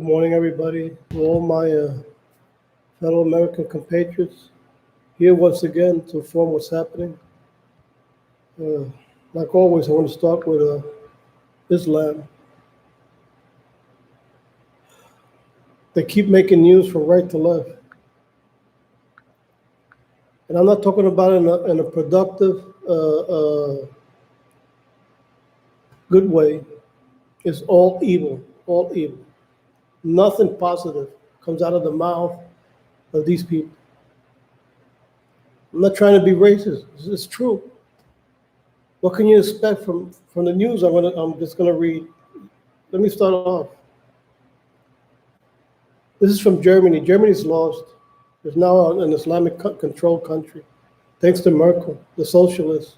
Good morning, everybody. To all my fellow American compatriots, here once again to inform what's happening. Uh, like always, I want to start with Islam. They keep making news from right to left. And I'm not talking about it in a productive, good way. It's all evil, all evil. Nothing positive comes out of the mouth of these people. I'm not trying to be racist. It's true. What can you expect from the news? I'm just gonna read. Let me start off. This is from Germany. Germany's lost. It's now an Islamic controlled country, thanks to Merkel, the socialist.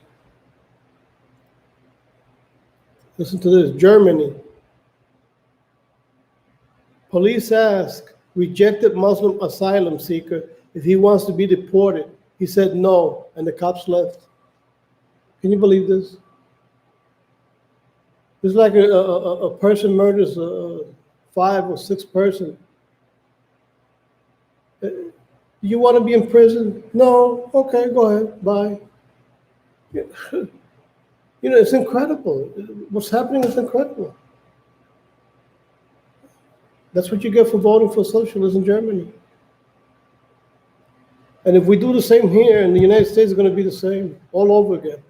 Listen to this. Germany. Police ask rejected Muslim asylum seeker if he wants to be deported. He said no, and the cops left. Can you believe this? It's like a person murders 5 or 6 person. You want to be in prison? No. Okay, go ahead. Bye. You know, it's incredible. What's happening is incredible. That's what you get for voting for socialism in Germany. And if we do the same here in the United States, it's going to be the same all over again.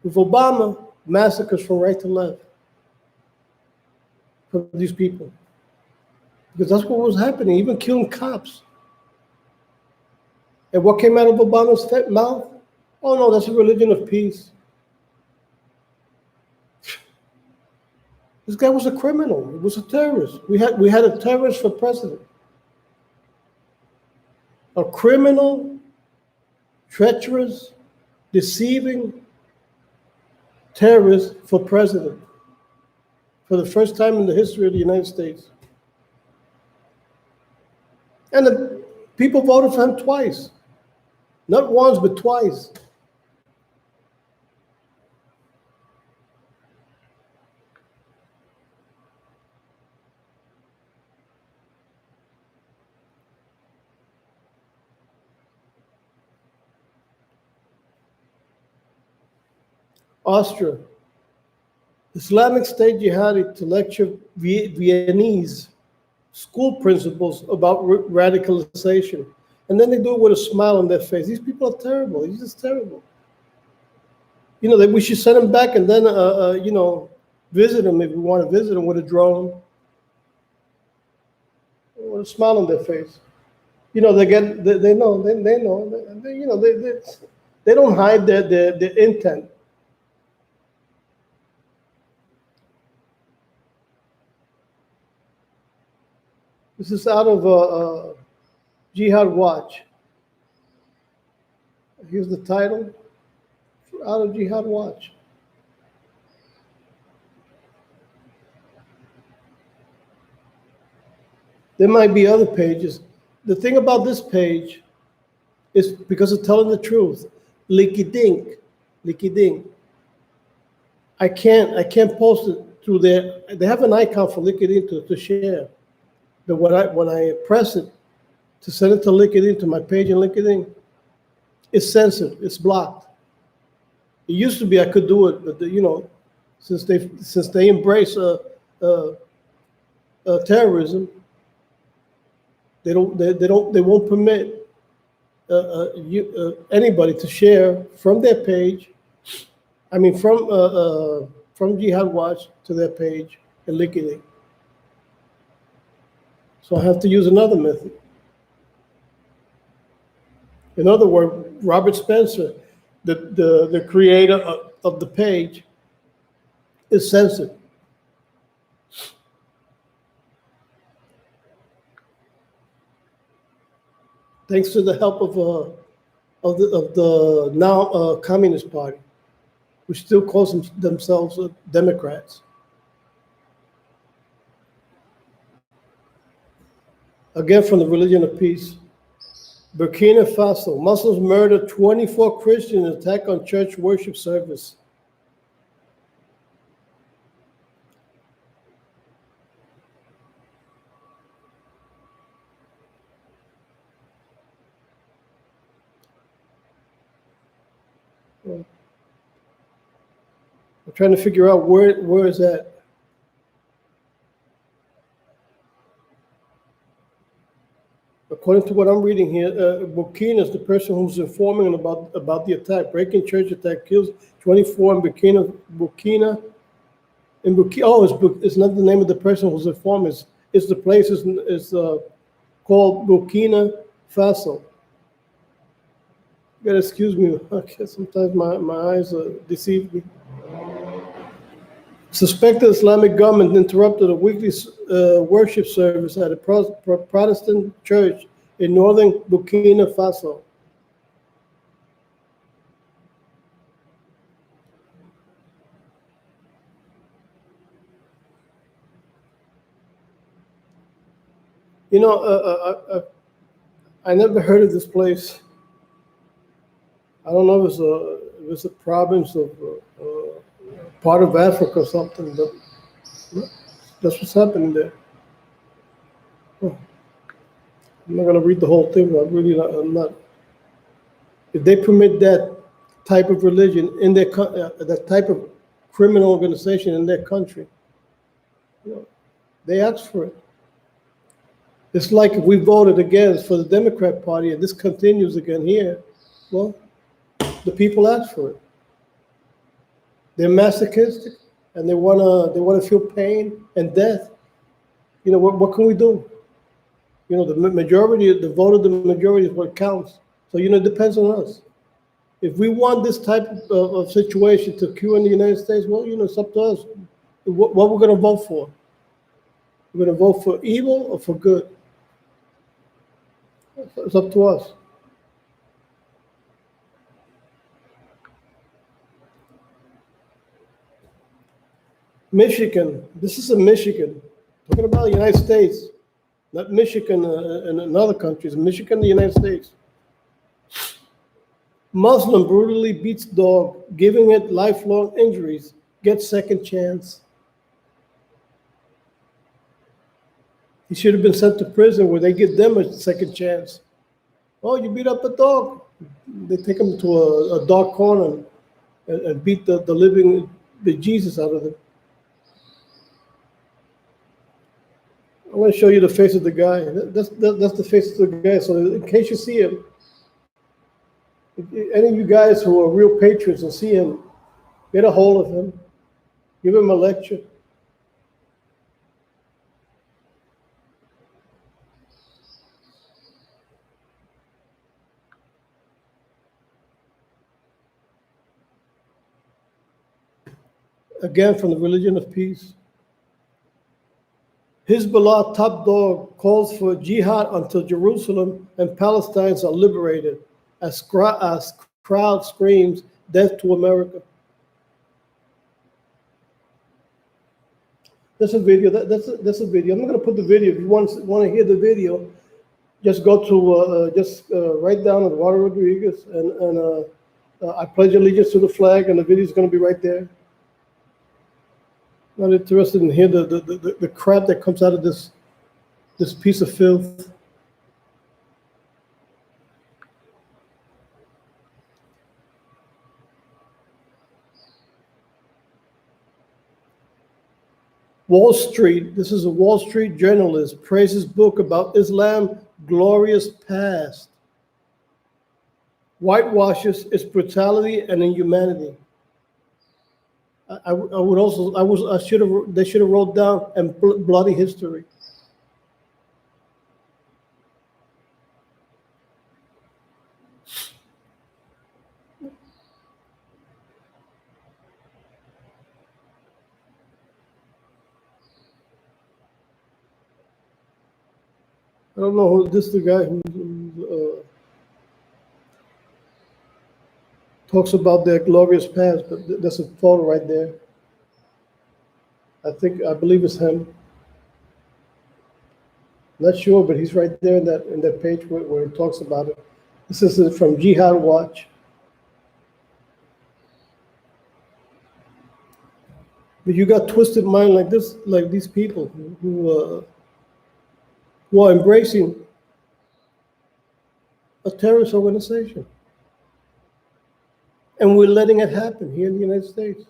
With Obama, massacres from right to left for these people. Because that's what was happening, even killing cops. And what came out of Obama's mouth? Oh no, that's a religion of peace. This guy was a criminal. He was a terrorist. We had a terrorist for president. A criminal, treacherous, deceiving terrorist for president. For the first time in the history of the United States. And the people voted for him twice. Not once, but twice. Austria. Islamic State jihadi to lecture Viennese school principals about radicalization. And then they do it with a smile on their face. These people are terrible. He's just terrible. You know, we should send them back and then, you know, visit them if we want to visit them with a drone. With a smile on their face. You know, they know, you know, they don't hide their intent. This is out of Jihad Watch. Here's the title, out of Jihad Watch. There might be other pages. The thing about this page is because it's telling the truth. Licky dink. I can't post it through there. They have an icon for LinkedIn to share. But when I press it to send it to LinkedIn, to my page in LinkedIn, it's censored, it's blocked. It used to be I could do it, but you know, since they embrace terrorism, they won't permit anybody to share from their page. I mean, from Jihad Watch to their page in LinkedIn. So I have to use another method. In other words, Robert Spencer, the creator of the page, is censored. Thanks to the help of the now Communist Party, which still calls themselves Democrats. Again, from the religion of peace. Burkina Faso, Muslims murder 24 Christians in attack on church worship service. I'm trying to figure out where is that. According to what I'm reading here, Burkina is the person who's informing about the attack. Breaking church attack kills 24 in Burkina. In Burkina, it's not the name of the person who's informing. It's the place is called Burkina Faso. You gotta excuse me. Okay, sometimes my eyes deceive me. Suspected Islamic government interrupted a weekly worship service at a Protestant church in northern Burkina Faso. You know, I never heard of this place. I don't know if it's a province of part of Africa or something, but that's what's happening there. Oh, I'm not gonna read the whole thing. I'm not. If they permit that type of religion in their that type of criminal organization in their country, you know, they asked for it. It's like if we voted against for the Democrat Party and this continues again here, well, the people asked for it. They're masochistic and they wanna feel pain and death. You know, what can we do? You know, the vote of the majority is what counts. So, you know, it depends on us. If we want this type of situation to occur in the United States, well, you know, it's up to us. What we're going to vote for? We're going to vote for evil or for good? It's up to us. Michigan. This is in Michigan. Talking about the United States, not Michigan and in other countries. Michigan, the United States. Muslim brutally beats dog, giving it lifelong injuries, gets second chance. He should have been sent to prison where they give them a second chance. Oh, you beat up a dog. They take him to a dark corner and beat the living Jesus out of him. I want to show you the face of the guy. That's the face of the guy. So in case you see him, any of you guys who are real patriots and see him, get a hold of him, give him a lecture. Again, from the religion of peace. Hezbollah top dog calls for jihad until Jerusalem and Palestine are liberated as crowd screams, death to America. That's a video. That's a video. I'm not going to put the video. If you want to hear the video, just go to write down Eduardo Rodriguez and I pledge allegiance to the flag, and the video is going to be right there. Not interested in hearing the crap that comes out of this piece of filth. Wall Street, this is a Wall Street journalist, praises book about Islam's glorious past. Whitewashes its brutality and inhumanity. They should have wrote down and bloody history. I don't know who this is, the guy who talks about their glorious past, but there's a photo right there. I believe it's him. Not sure, but he's right there in that page where it talks about it. This is from Jihad Watch. But you got twisted mind like this, like these people who are embracing a terrorist organization. And we're letting it happen here in the United States.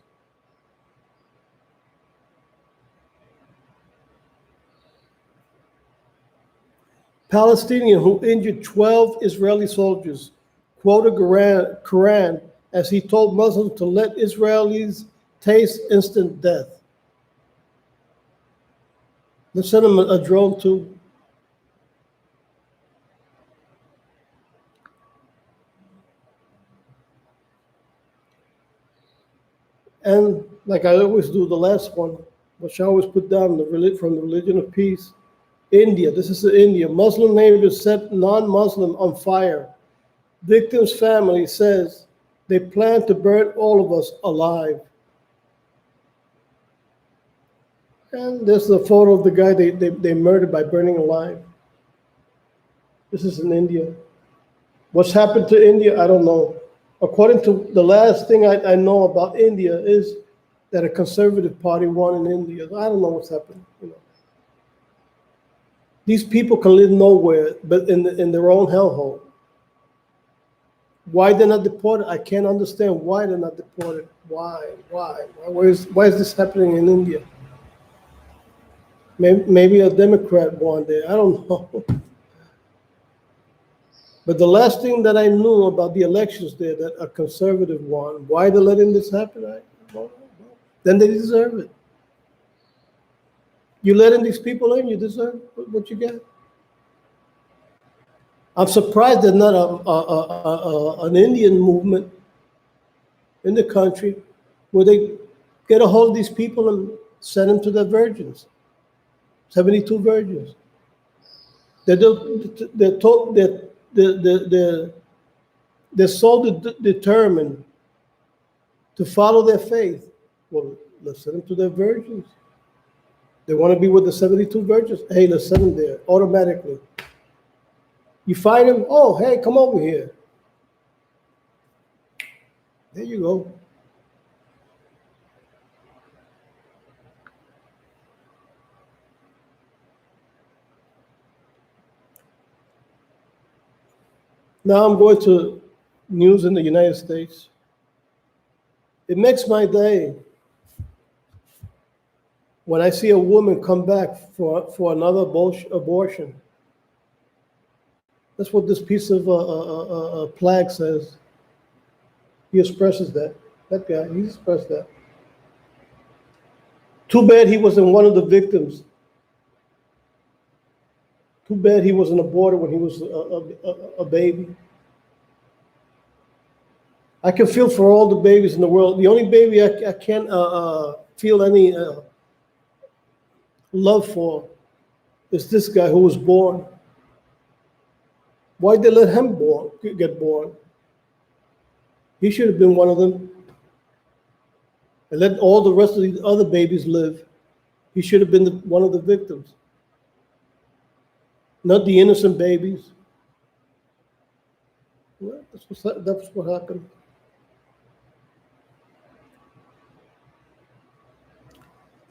Palestinian who injured 12 Israeli soldiers quoted Quran as he told Muslims to let Israelis taste instant death. Let's send him a drone too. And like I always do, the last one, which I always put down from the religion of peace. India, this is India. Muslim neighbors set non-Muslim on fire. Victim's family says they plan to burn all of us alive. And there's the photo of the guy they murdered by burning alive. This is in India. What's happened to India, I don't know. According to the last thing I know about India is that a conservative party won in India. I don't know what's happened. These people can live nowhere but in their own hellhole. Why they're not deported? I can't understand why they're not deported. Why? Why is this happening in India? Maybe a Democrat won there. I don't know. But the last thing that I knew about the elections there, that a conservative won. Why they're letting this happen? I don't know. Then they deserve it. You letting these people in, you deserve what you get. I'm surprised there's not an Indian movement in the country where they get a hold of these people and send them to their virgins. 72 virgins. They're so determined to follow their faith. Well, let's send them to their virgins. They want to be with the 72 virgins. Hey, let's send them there automatically. You find them, oh, hey, come over here. There you go. Now I'm going to news in the United States. It makes my day when I see a woman come back for another abortion. That's what this piece of plaque says. He expresses that. That guy, he expressed that. Too bad he wasn't one of the victims. Too bad he wasn't aborted when he was a baby. I can feel for all the babies in the world. The only baby I can't feel any love for is this guy who was born. Why'd they let him get born? He should have been one of them. And let all the rest of these other babies live. He should have been one of the victims. Not the innocent babies. Well, that's what happened.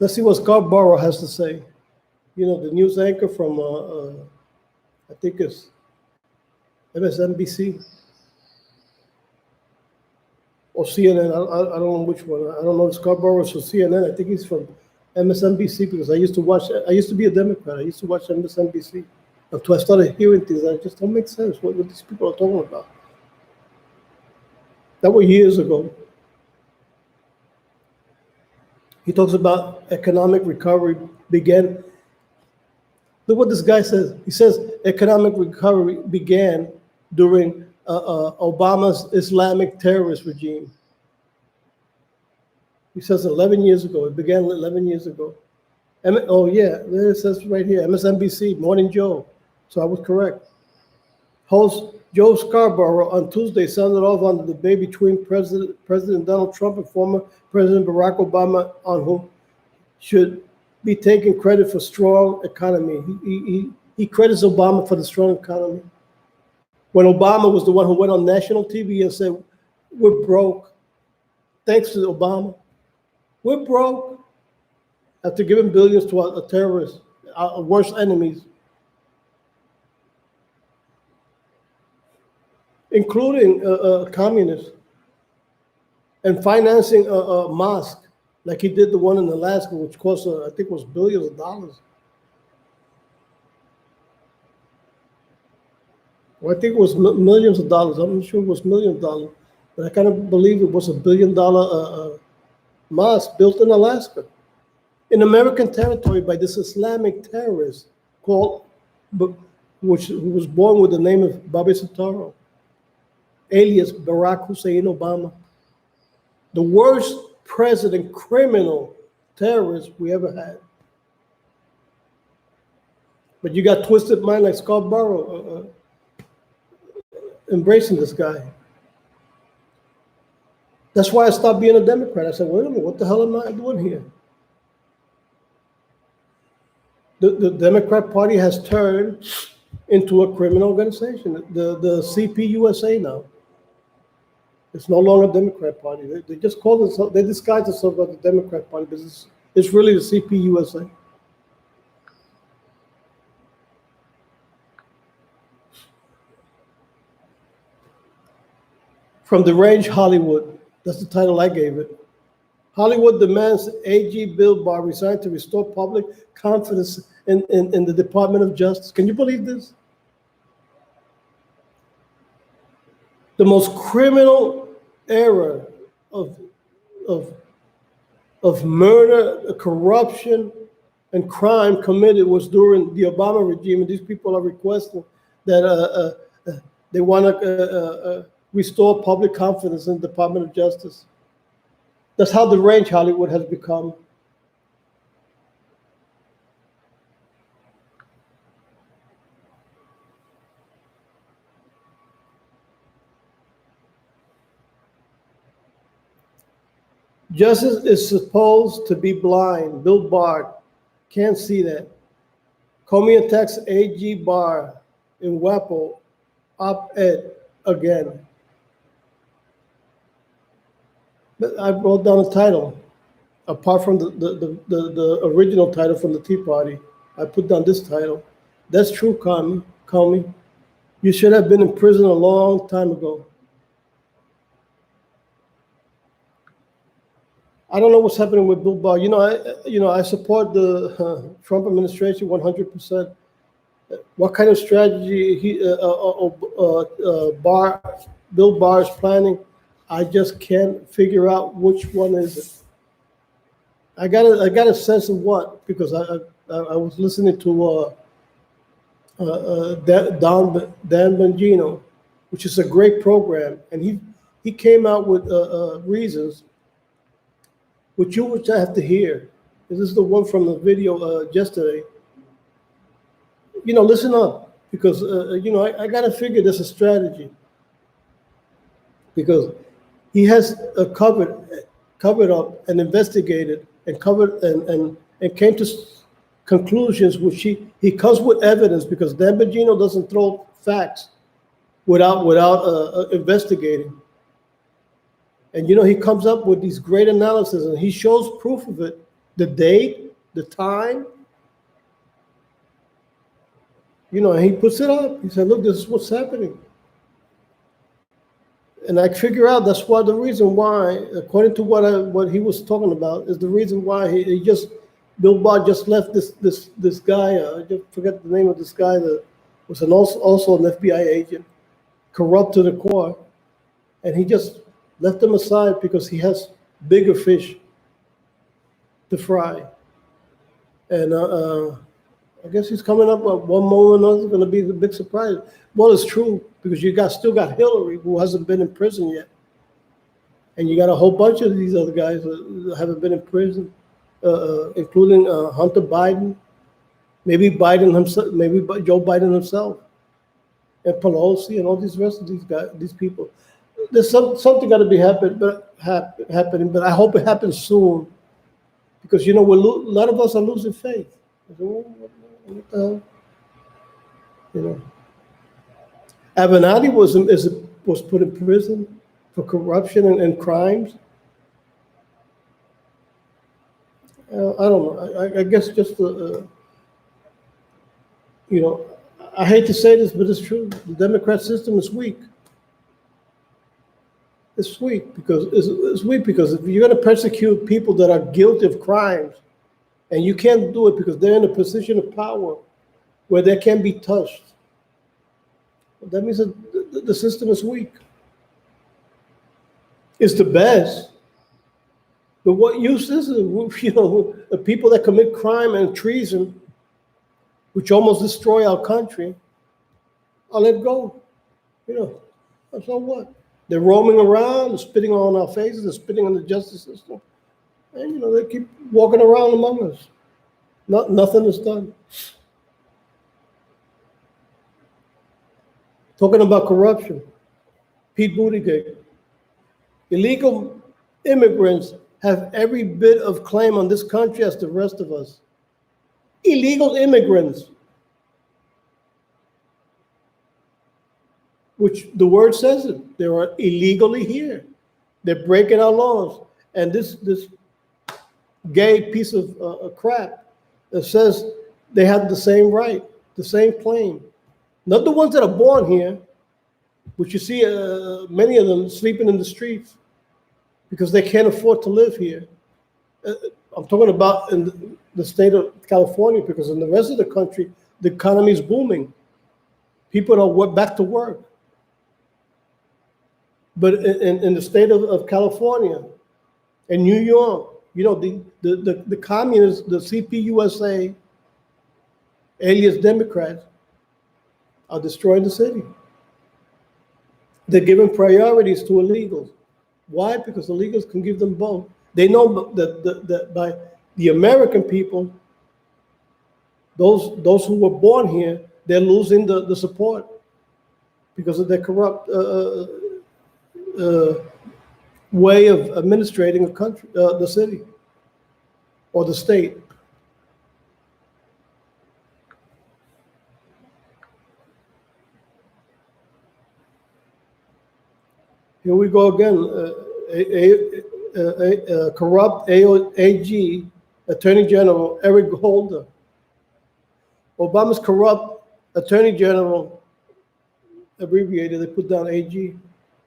Let's see what Scarborough has to say. You know, the news anchor from, I think it's MSNBC or CNN. I don't know which one. I don't know if Scarborough is from CNN. I think he's from MSNBC because I used to be a Democrat. I used to watch MSNBC until I started hearing things that just don't make sense. What these people are talking about. That was years ago. He talks about economic recovery began. Look what this guy says. He says economic recovery began during Obama's Islamic terrorist regime. He says 11 years ago. It began 11 years ago. Oh, yeah, there it says right here, MSNBC, Morning Joe. So I was correct. Host Joe Scarborough on Tuesday sounded off on the debate between President Donald Trump and former President Barack Obama on who should be taking credit for strong economy. He credits Obama for the strong economy. When Obama was the one who went on national TV and said, we're broke, thanks to Obama. We're broke. After giving billions to a terrorist, our worst enemies, including communists. and financing a mosque like he did the one in Alaska, which cost, I think it was billions of dollars. Well, I think it was millions of dollars. I'm not sure it was millions of dollars, but I kind of believe it was $1 billion mosque built in Alaska, in American territory by this Islamic terrorist called, who was born with the name of Bobby Soetoro, alias Barack Hussein Obama, the worst president, criminal terrorist we ever had. But you got twisted mind like Scarborough embracing this guy. That's why I stopped being a Democrat. I said, wait a minute, what the hell am I doing here? The Democrat Party has turned into a criminal organization, the CPUSA now. It's no longer a Democrat Party. They just call themselves, they disguise themselves as the Democrat Party, but it's really the CPUSA. From the Range Hollywood, that's the title I gave it. Hollywood demands AG Bill Barr resign to restore public confidence in the Department of Justice. Can you believe this? The most criminal era of murder, corruption, and crime committed was during the Obama regime, and these people are requesting that they want to restore public confidence in the Department of Justice. That's how the Range Hollywood has become. Justice is supposed to be blind. Bill Barr can't see that. Comey attacks AG Barr in WAPO op-ed again. But I wrote down a title. Apart from the original title from the Tea Party, I put down this title. That's true, Comey. You should have been in prison a long time ago. I don't know what's happening with Bill Barr. I support the Trump administration 100%. What kind of strategy Bill Barr is planning, I just can't figure out which one is it. I got a sense of what, because I was listening to Dan Bongino, which is a great program, and he came out with reasons which I have to hear. This is the one from the video yesterday. Listen up, because I got to figure there's a strategy, because he has covered up and investigated and covered and came to conclusions which he comes with evidence, because Dan Bongino doesn't throw facts without investigating. And he comes up with these great analysis, and he shows proof of it, the date, the time. And he puts it up. He said, look, this is what's happening. And I figure out that's why the reason why, according to what he was talking about, is the reason why Bill Barr just left this guy. I just forget the name of this guy that was also an FBI agent, corrupt to the core, and he just left him aside because he has bigger fish to fry. And I guess he's coming up at one moment or another, going to be the big surprise. Well, it's true, because you still got Hillary, who hasn't been in prison yet. And you got a whole bunch of these other guys that haven't been in prison, including Hunter Biden, maybe Biden himself, maybe Joe Biden himself, and Pelosi, and all these rest of these people. There's something got to be happening, but I hope it happens soon, because a lot of us are losing faith. What the hell? Avenatti was put in prison for corruption and crimes. I don't know. I guess just I hate to say this, but it's true. The Democrat system is weak. It's weak because it's weak because if you're going to persecute people that are guilty of crimes, and you can't do it because they're in a position of power where they can't be touched, that means that the system is weak. It's the best, but what use is it? The people that commit crime and treason, which almost destroy our country, are let go. So what? They're roaming around, they're spitting on our faces, they're spitting on the justice system. And, they keep walking around among us. Nothing is done. Talking about corruption, Pete Buttigieg. Illegal immigrants have every bit of claim on this country as the rest of us. Illegal immigrants, which the word says it. They are illegally here. They're breaking our laws. And this gay piece of crap that says they have the same right, the same claim. Not the ones that are born here, which you see many of them sleeping in the streets because they can't afford to live here. I'm talking about in the state of California, because in the rest of the country, the economy is booming. People are back to work. But in the state of California and New York, the communists, the CPUSA, alias Democrats, are destroying the city. They're giving priorities to illegals. Why? Because illegals can give them both. They know that by the American people, those who were born here, they're losing the support because of their corrupt way of administrating a country, the city or the state. Here we go again. Corrupt AG, Attorney General Eric Holder. Obama's corrupt Attorney General, abbreviated, they put down AG.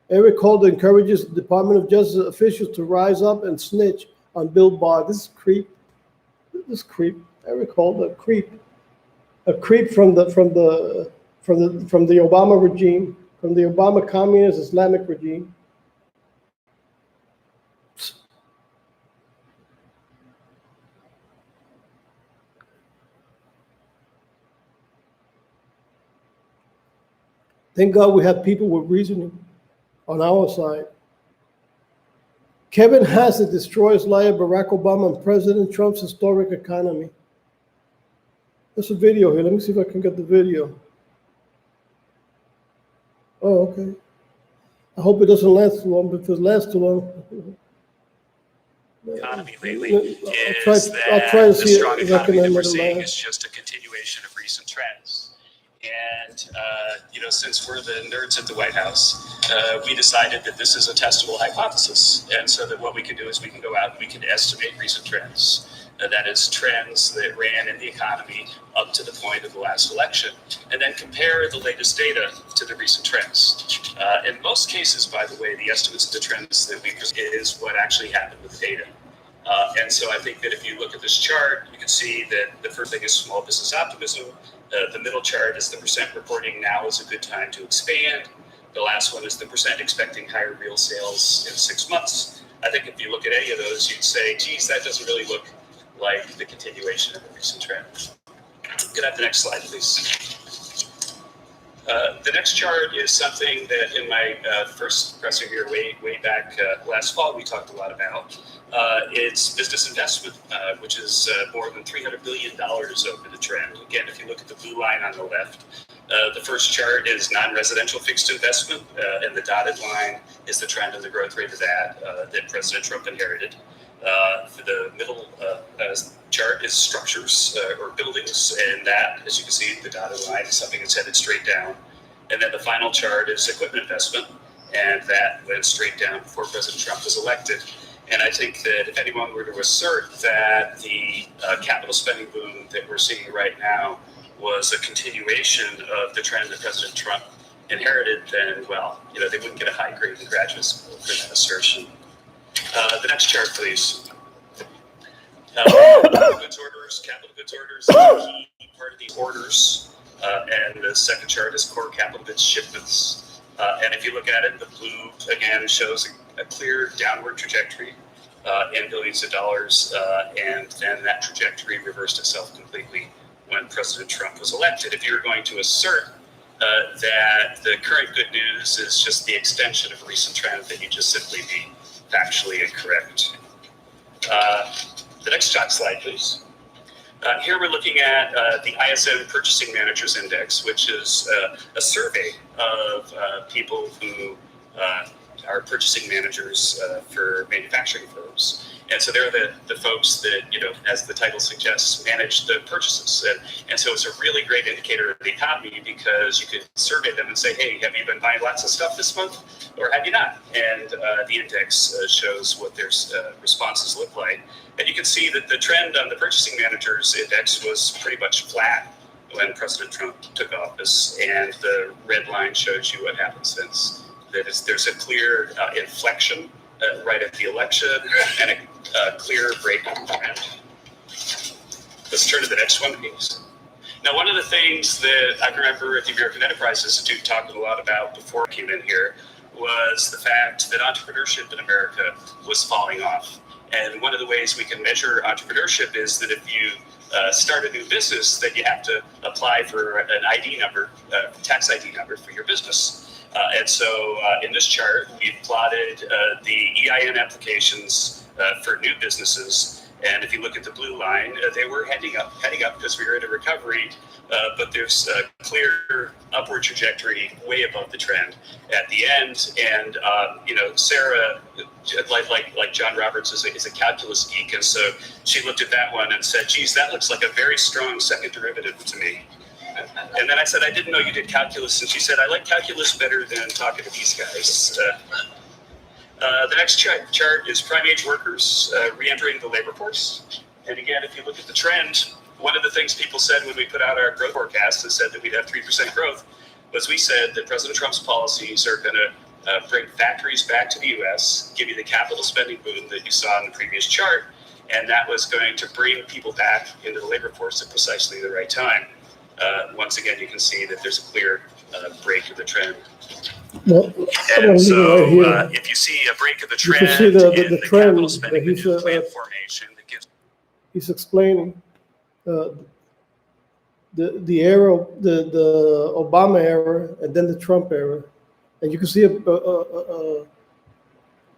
Eric Holder encourages the Department of Justice officials to rise up and snitch on Bill Barr. This is creep. Eric Holder, creep. A creep from the Obama regime, from the Obama communist Islamic regime. Thank God we have people with reasoning on our side. Kevin Hassett destroys lie of Barack Obama and President Trump's historic economy. There's a video here. Let me see if I can get the video. Oh, okay. I hope it doesn't last too long, but if it lasts too long. Economy lately I'll try to the see strong if I can economy that end we're it seeing last. is just a continuation of recent trends. And, since we're the nerds at the White House, we decided that this is a testable hypothesis. And so that what we can do is we can go out and we can estimate recent trends. That is trends that ran in the economy up to the point of the last election, and then compare the latest data to the recent trends. In most cases, by the way, the estimates of the trends that we present is what actually happened with the data. And so I think that if you look at this chart, you can see that the first thing is small business optimism. The middle chart is the percent reporting now is a good time to expand. The last one is the percent expecting higher real sales in 6 months. I think if you look at any of those, you'd say, geez, that doesn't really look like the continuation of the recent trend. Could I have the next slide, please? The next chart is something that in my first presser here way back last fall, we talked a lot about. It's business investment, which is more than $300 billion over the trend. Again, if you look at the blue line on the left, the first chart is non-residential fixed investment, and the dotted line is the trend and the growth rate of that President Trump inherited. The middle chart is structures or buildings, and that, as you can see, the dotted line is something that's headed straight down. And then the final chart is equipment investment, and that went straight down before President Trump was elected. And I think that if anyone were to assert that the capital spending boom that we're seeing right now was a continuation of the trend that President Trump inherited, then, well, they wouldn't get a high grade in graduate school for that assertion. The next chart, please. Goods orders, capital goods orders, is a key part of the orders. And the second chart is core capital goods shipments. And if you look at it, the blue, again, shows a clear downward trajectory in billions of dollars. And then that trajectory reversed itself completely when President Trump was elected. If you were going to assert that the current good news is just the extension of a recent trend, then you just simply be factually incorrect. The next slide, please. Here we're looking at the ISM Purchasing Managers Index, which is a survey of people who are purchasing managers for manufacturing firms. And so they're the folks that, as the title suggests, manage the purchases. And so it's a really great indicator of the economy because you could survey them and say, hey, have you been buying lots of stuff this month or have you not? And the index shows what their responses look like. And you can see that the trend on the Purchasing Managers Index was pretty much flat when President Trump took office. And the red line shows you what happened since. There's a clear inflection right at the election and a clear break in trend. Let's turn to the next one, please. Now, one of the things that I remember at the American Enterprise Institute talking a lot about before I came in here was the fact that entrepreneurship in America was falling off. And one of the ways we can measure entrepreneurship is that if you start a new business, then you have to apply for an ID number, tax ID number for your business. And so in this chart, we've plotted the EIN applications for new businesses. And if you look at the blue line, they were heading up because we were in a recovery. But there's a clear upward trajectory way above the trend at the end. And, Sarah, like John Roberts, is a calculus geek. And so she looked at that one and said, geez, that looks like a very strong second derivative to me. And then I said, I didn't know you did calculus. And she said, I like calculus better than talking to these guys. The next chart is prime age workers re-entering the labor force. And again, if you look at the trend, one of the things people said when we put out our growth forecast and said that we'd have 3% growth was we said that President Trump's policies are going to bring factories back to the U.S., give you the capital spending boom that you saw in the previous chart, and that was going to bring people back into the labor force at precisely the right time. Once again, you can see that there's a clear break of the trend. Well, and so, right if you see a break of the trend you can see the in the trend capital spending, the new plant formation, that gives. He's explaining the era, the Obama era, and then the Trump era, and you can see an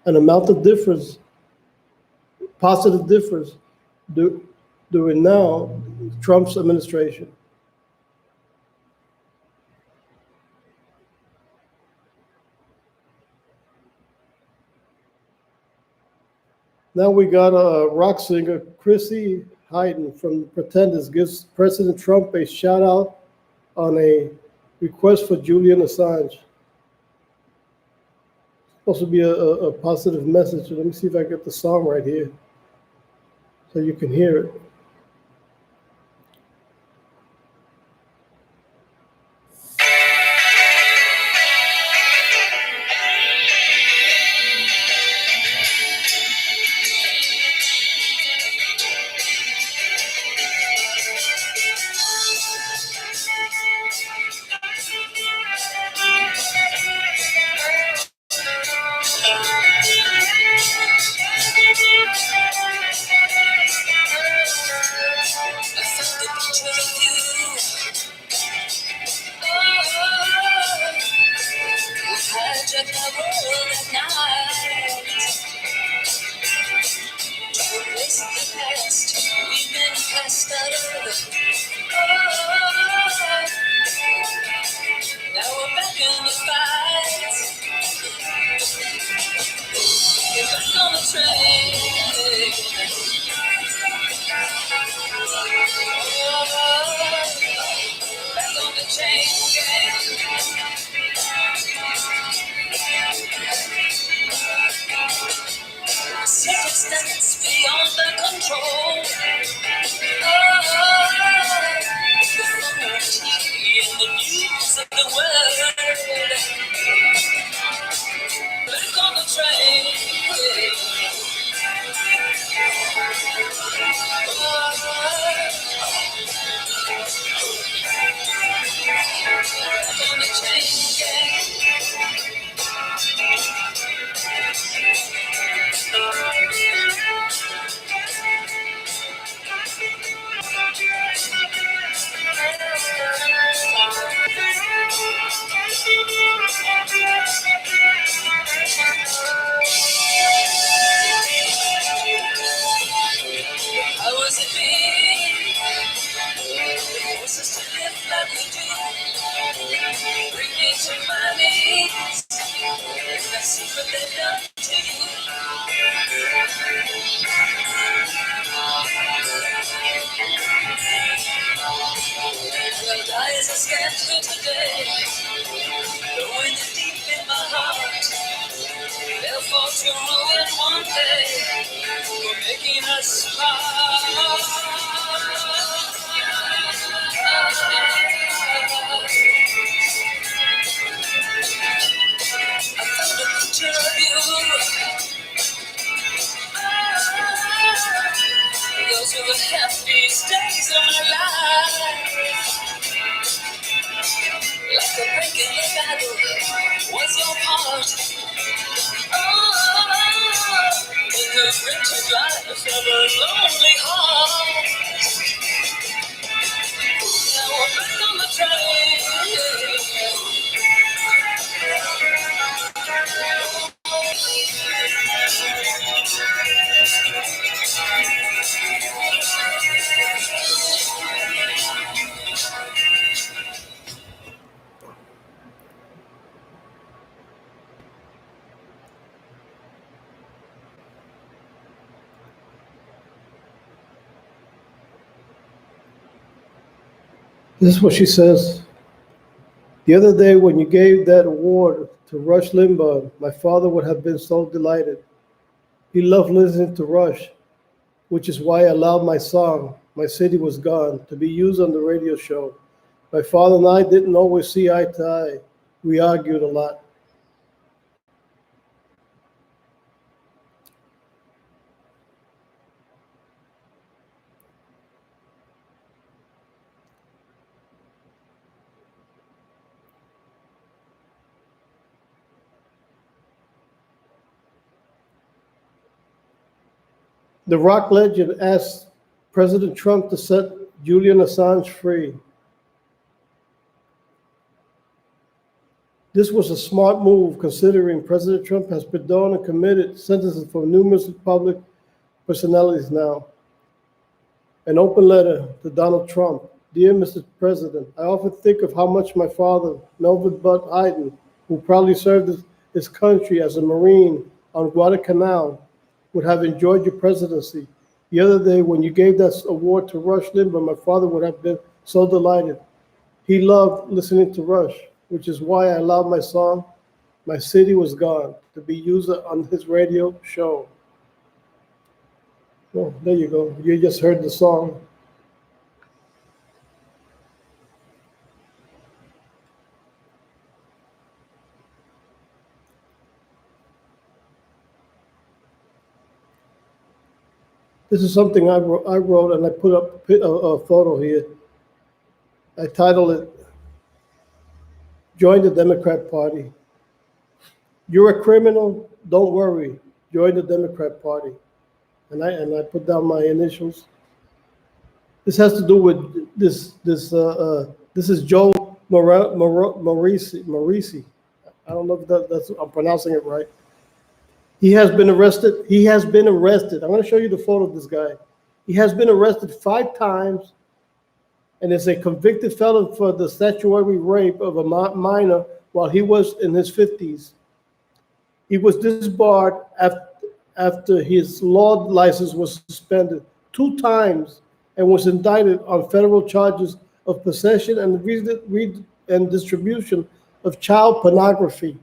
amount of difference, positive difference, during now Trump's administration. Now we got a rock singer, Chrissy Hayden from the Pretenders, gives President Trump a shout out on a request for Julian Assange. Supposed to be a positive message. Let me see if I get the song right here so you can hear it. Circumstance beyond the control. The news of the world. stand here today, knowing it deep in my heart, they'll fall tomorrow in one day, for making us I found a picture of you. Those were the happiest days of my life. Like a break in the battle was your part. Oh, in the wretched life of a lonely heart. Now I'm back on the train. This is what she says. The other day when you gave that award to Rush Limbaugh, my father would have been so delighted. He loved listening to Rush, which is why I allowed my song, My City Was Gone, to be used on the radio show. My father and I didn't always see eye to eye. We argued a lot. The rock legend asked President Trump to set Julian Assange free. This was a smart move considering President Trump has pardoned and committed sentences for numerous public personalities now. An open letter to Donald Trump. Dear Mr. President, I often think of how much my father, Melvin Butt Iden, who proudly served his country as a Marine on Guadalcanal, would have enjoyed your presidency. The other day, when you gave that award to Rush Limbaugh, my father would have been so delighted. He loved listening to Rush, which is why I allowed my song, My City Was Gone, to be used on his radio show. Oh, there you go. You just heard the song. This is something I wrote and I put up a photo here. I titled it, Join the Democrat Party. You're a criminal, don't worry, join the Democrat Party. And I put down my initials. This has to do with this is Joe Morisi. I don't know if that's I'm pronouncing it right. He has been arrested. He has been arrested. I'm going to show you the photo of this guy. He has been arrested 5 times and is a convicted felon for the statutory rape of a minor while he was in his 50s. He was disbarred after his law license was suspended 2 times and was indicted on federal charges of possession and distribution of child pornography.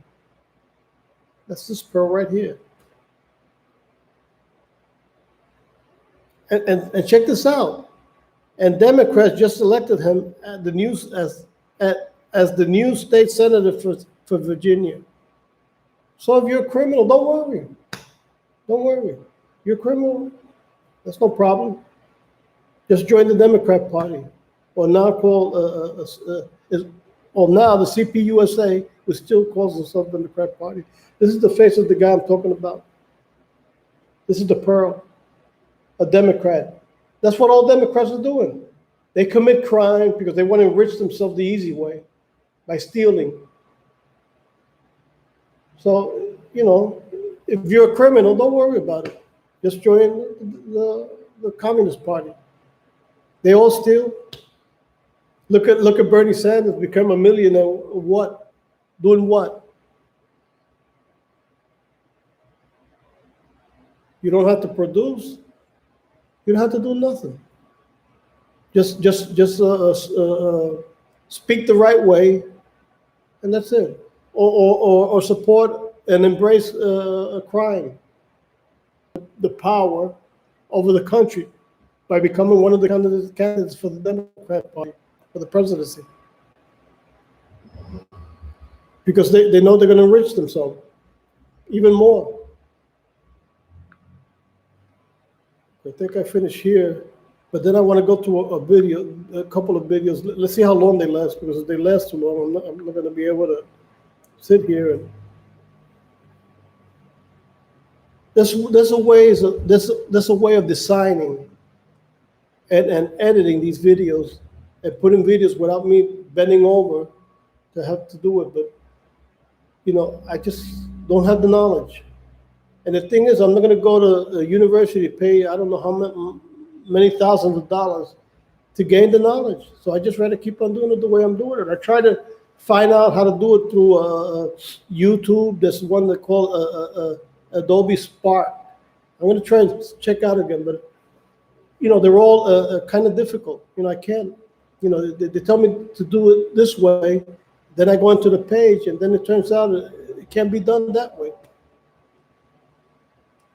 That's this pearl right here. And check this out. And Democrats just elected him as the new state senator for Virginia. So if you're a criminal, don't worry. Don't worry. You're a criminal, that's no problem. Just join the Democrat Party, or now called now the CPUSA, which still calls itself the Democrat Party. This is the face of the guy I'm talking about. This is the pearl, a Democrat. That's what all Democrats are doing. They commit crime because they want to enrich themselves the easy way by stealing. So, you know, if you're a criminal, don't worry about it. Just join the Communist Party. They all steal. Look at Bernie Sanders become a millionaire. What? Doing what? You don't have to produce. You don't have to do nothing. Just speak the right way, and that's it. Or support and embrace a crime, the power over the country by becoming one of the candidates for the Democrat Party for the presidency. Because they know they're going to enrich themselves even more. I think I finished here, but then I want to go to a couple of videos. Let's see how long they last, because if they last too long, I'm not going to be able to sit here and. There's a way of designing and editing these videos and putting videos without me bending over to have to do it. But I just don't have the knowledge. And the thing is, I'm not going to go to a university to pay I don't know how many thousands of dollars to gain the knowledge. So I just rather keep on doing it the way I'm doing it. I try to find out how to do it through YouTube. There's one they call Adobe Spark. I'm going to try and check out again, but they're all kind of difficult. I can't. They tell me to do it this way, then I go into the page, and then it turns out it can't be done that way.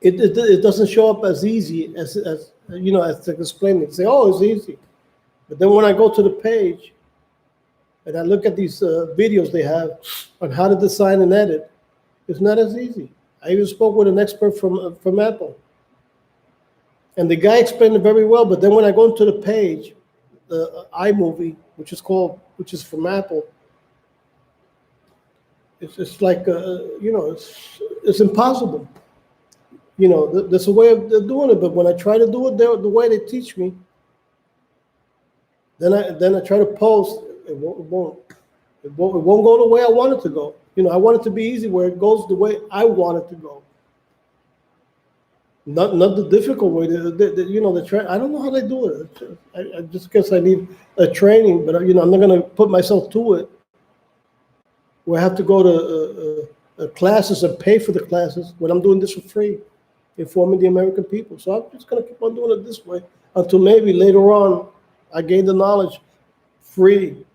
It doesn't show up as easy as to explain it. Say, oh, it's easy, but then when I go to the page and I look at these videos they have on how to design and edit, it's not as easy. I even spoke with an expert from Apple, and the guy explained it very well. But then when I go into the page, iMovie, which is from Apple, it's like it's impossible. There's a way of doing it, but when I try to do it the way they teach me, then I try to post. It won't go the way I want it to go. I want it to be easy where it goes the way I want it to go. Not the difficult way. I don't know how they do it. I just guess I need a training, but I'm not going to put myself to it. Where I have to go to classes and pay for the classes when I'm doing this for free, informing the American people. So I'm just going to keep on doing it this way until maybe later on I gain the knowledge free.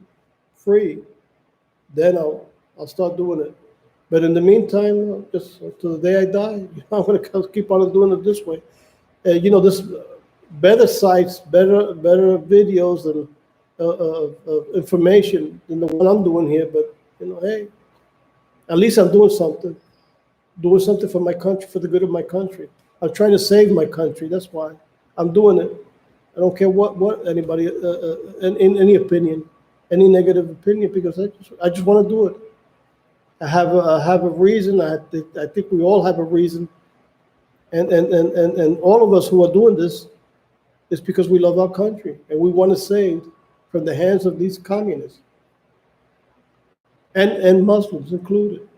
Then I'll start doing it. But in the meantime, just until the day I die, I'm going to keep on doing it this way. This better sites, better videos and information than the one I'm doing here. But hey, at least I'm doing something for my country, for the good of my country. I'm trying to save my country. That's why I'm doing it. I don't care what anybody, in any opinion, any negative opinion, because I just want to do it. I have a reason. I think we all have a reason, and all of us who are doing this is because we love our country and we want to save from the hands of these communists and Muslims included.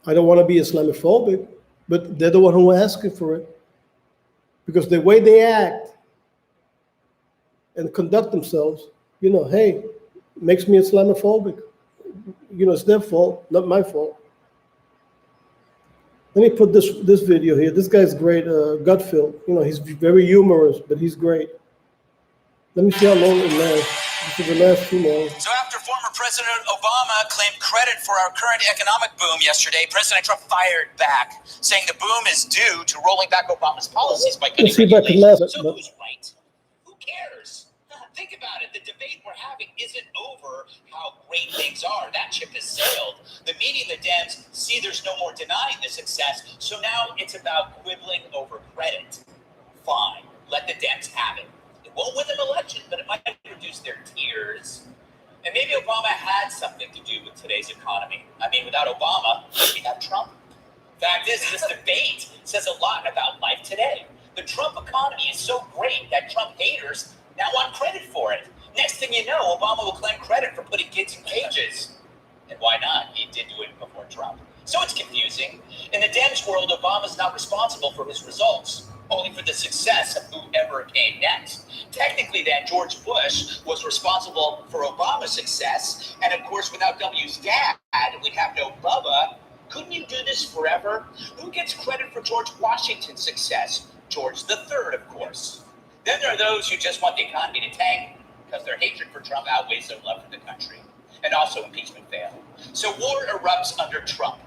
I don't want to be Islamophobic, but they're the one who are asking for it, because the way they act and conduct themselves, hey, makes me Islamophobic. It's their fault, not my fault. Let me put this video here. This guy's great, Gutfield. He's very humorous, but he's great. Let me see how long it lasts. This is the last too long. So after former President Obama claimed credit for our current economic boom yesterday, President Trump fired back, saying the boom is due to rolling back Obama's policies by cutting regulations. So who's right? Who cares? Think about it. The debate we're having isn't over how great things are. That ship has sailed. The media and the Dems see there's no more denying the success, so now it's about quibbling over credit. Fine. Let the Dems have it. It won't win an election, but it might reduce their tears. And maybe Obama had something to do with today's economy. I mean, without Obama, we have Trump. Fact is, this debate says a lot about life today. The Trump economy is so great that Trump haters now want credit for it. Next thing you know, Obama will claim credit for putting kids in cages. And why not? He did do it before Trump. So it's confusing. In the Dems world, Obama's not responsible for his results, only for the success of whoever came next. Technically, then, George Bush was responsible for Obama's success. And of course, without W's dad, we'd have no Bubba. Couldn't you do this forever? Who gets credit for George Washington's success? George III, of course. Then there are those who just want the economy to tank because their hatred for Trump outweighs their love for the country. And also impeachment failed. So war erupts under Trump,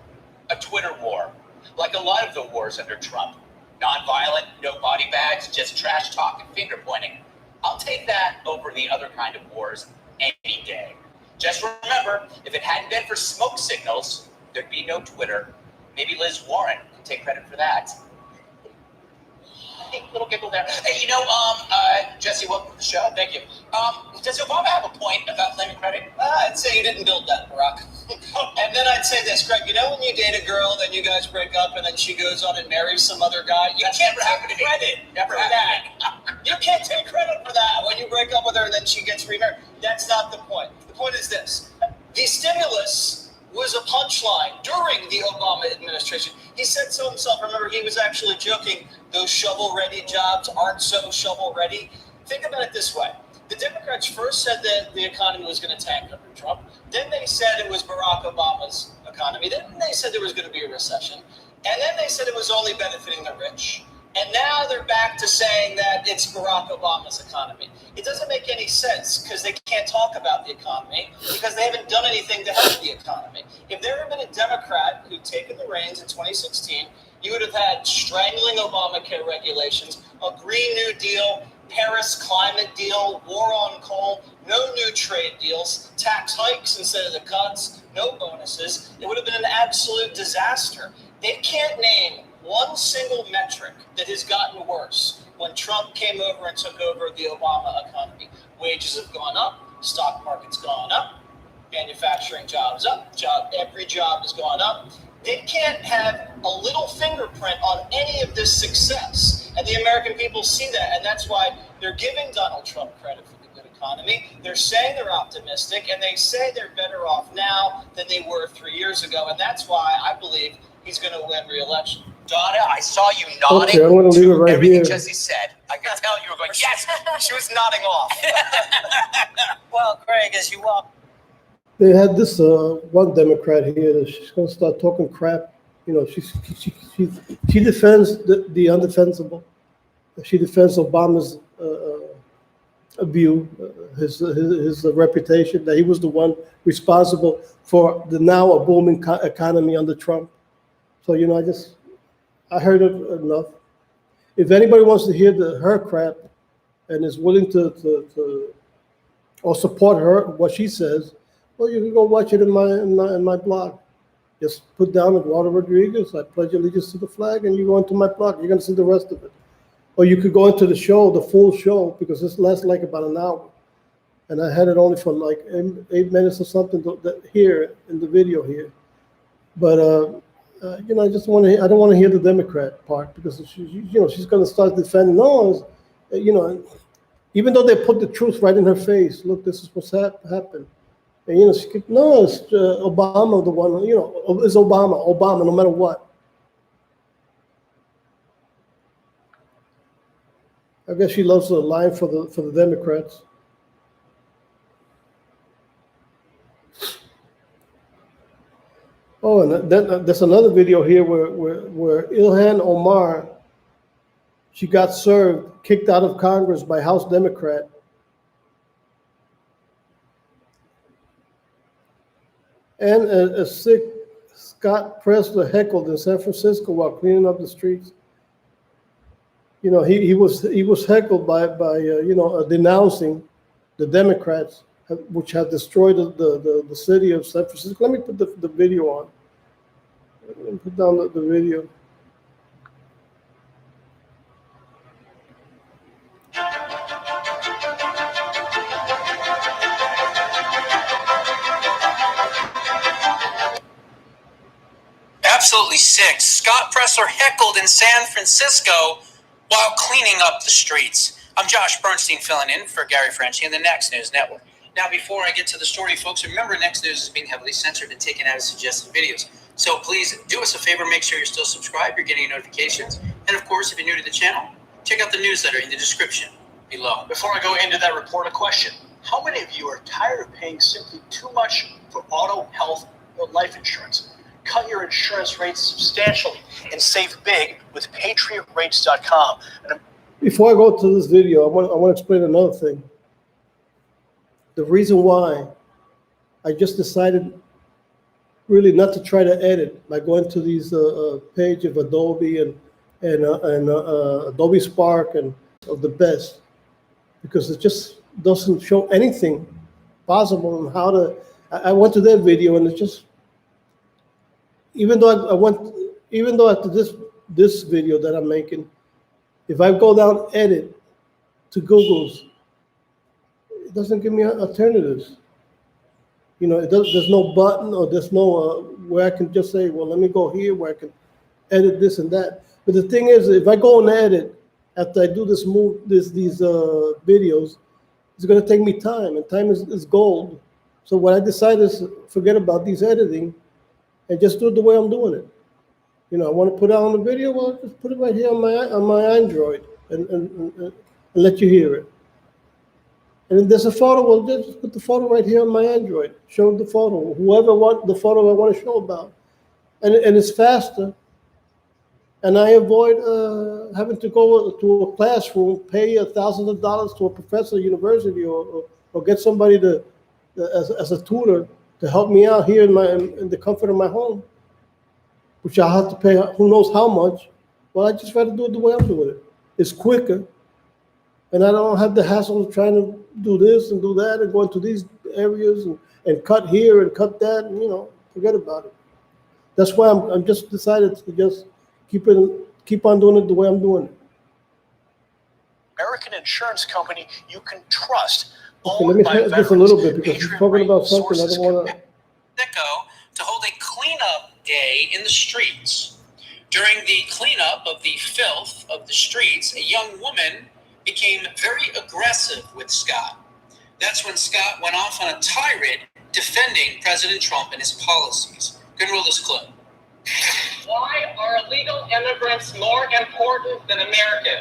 a Twitter war, like a lot of the wars under Trump. Non-violent, no body bags, just trash talk and finger pointing. I'll take that over the other kind of wars any day. Just remember, if it hadn't been for smoke signals, there'd be no Twitter. Maybe Liz Warren can take credit for that. Hey, little giggle there. Hey, Jesse, welcome to the show. Thank you. Does Obama have a point about claiming credit? I'd say you didn't build that, Barack. And then I'd say this, Greg, when you date a girl, then you guys break up, and then she goes on and marries some other guy, you can't take credit for that. You can't take credit for that. When you break up with her and then she gets remarried. That's not the point. The point is this. The stimulus was a punchline during the Obama administration. He said so himself. Remember, he was actually joking, those shovel-ready jobs aren't so shovel-ready. Think about it this way. The Democrats first said that the economy was going to tank under Trump. Then they said it was Barack Obama's economy. Then they said there was going to be a recession. And then they said it was only benefiting the rich. And now they're back to saying that it's Barack Obama's economy. It doesn't make any sense because they can't talk about the economy because they haven't done anything to help the economy. If there had been a Democrat who'd taken the reins in 2016, you would have had strangling Obamacare regulations, a Green New Deal, Paris climate deal, war on coal, no new trade deals, tax hikes instead of the cuts, no bonuses. It would have been an absolute disaster. They can't name one single metric that has gotten worse when Trump came over and took over the Obama economy. Wages have gone up, stock market's gone up, manufacturing jobs up, every job has gone up. They can't have a little fingerprint on any of this success. And the American people see that, and that's why they're giving Donald Trump credit for the good economy. They're saying they're optimistic, and they say they're better off now than they were 3 years ago, and that's why I believe he's going to win re-election. Donna, I saw you nodding Okay, I'm going to leave it right everything here. Jesse said. I could tell you were going, yes! She was nodding off. Well, Craig, as you walk. They had this one Democrat here that she's going to start talking crap. She defends the undefensible. She defends Obama's view, his reputation that he was the one responsible for the now a booming economy under Trump. So I heard it enough. If anybody wants to hear her crap and is willing to or support her what she says, well, you can go watch it in my blog. Just put down Eduardo Rodriguez. I pledge allegiance to the flag, and you go into my blog. You're going to see the rest of it. Or you could go into the show, the full show, because it's lasts like about an hour. And I had it only for like 8 minutes or something here in the video here. But I just want to. I don't want to hear the Democrat part because she's going to start defending. No, even though they put the truth right in her face. Look, this is what's happened. And she kept, no, it's Obama the one. It's Obama, no matter what. I guess she loves the line for the Democrats. Oh, and then there's another video here where Ilhan Omar, she got kicked out of Congress by House Democrat. And a sick Scott Presler heckled in San Francisco while cleaning up the streets. He was heckled by denouncing the Democrats, which have destroyed the city of San Francisco. Let me put the video on. Let me put down the video. Absolutely sick. Scott Presler heckled in San Francisco while cleaning up the streets. I'm Josh Bernstein filling in for Gary Frenchie in the Next News Network. Now, before I get to the story, folks, remember Next News is being heavily censored and taken out of suggested videos. So please do us a favor, make sure you're still subscribed, you're getting notifications. And of course, if you're new to the channel, check out the newsletter in the description below. Before I go into that report, a question. How many of you are tired of paying simply too much for auto, health, or life insurance? Cut your insurance rates substantially and save big with PatriotRates.com. Before I go to this video, I want to explain another thing. The reason why I just decided really not to try to edit by going to these page of Adobe and Adobe Spark and of the best, because it just doesn't show anything possible on how to. I went to their video and it's just, even though after this video that I'm making, if I go down edit to Google's, it doesn't give me alternatives. You know, there's no button or there's no where I can just say, well, let me go here where I can edit this and that. But the thing is, if I go and edit after I do these videos, it's going to take me time, and time is gold. So what I decided is forget about these editing and just do it the way I'm doing it. You know, I want to put it on the video, well, just put it right here on my Android and let you hear it. And if there's a photo, well, just put the photo right here on my Android. Show the photo, whoever want the photo I want to show about. And it's faster. And I avoid having to go to a classroom, pay thousands of dollars to a professor at university, or get somebody to as a tutor to help me out here in the comfort of my home, which I have to pay who knows how much. Well, I just rather do it the way I'm doing it. It's quicker. And I don't have the hassle of trying to do this and do that and go into these areas and cut here and cut that, and, you know, forget about it. That's why I'm just decided to just keep on doing it the way I'm doing it. American insurance company you can trust. Okay, let me hit this a little bit because she's talking about something I don't want to. To hold a cleanup day in the streets. During the cleanup of the filth of the streets, a young woman became very aggressive with Scott. That's when Scott went off on a tirade defending President Trump and his policies. Go and roll this clip. Why are illegal immigrants more important than Americans?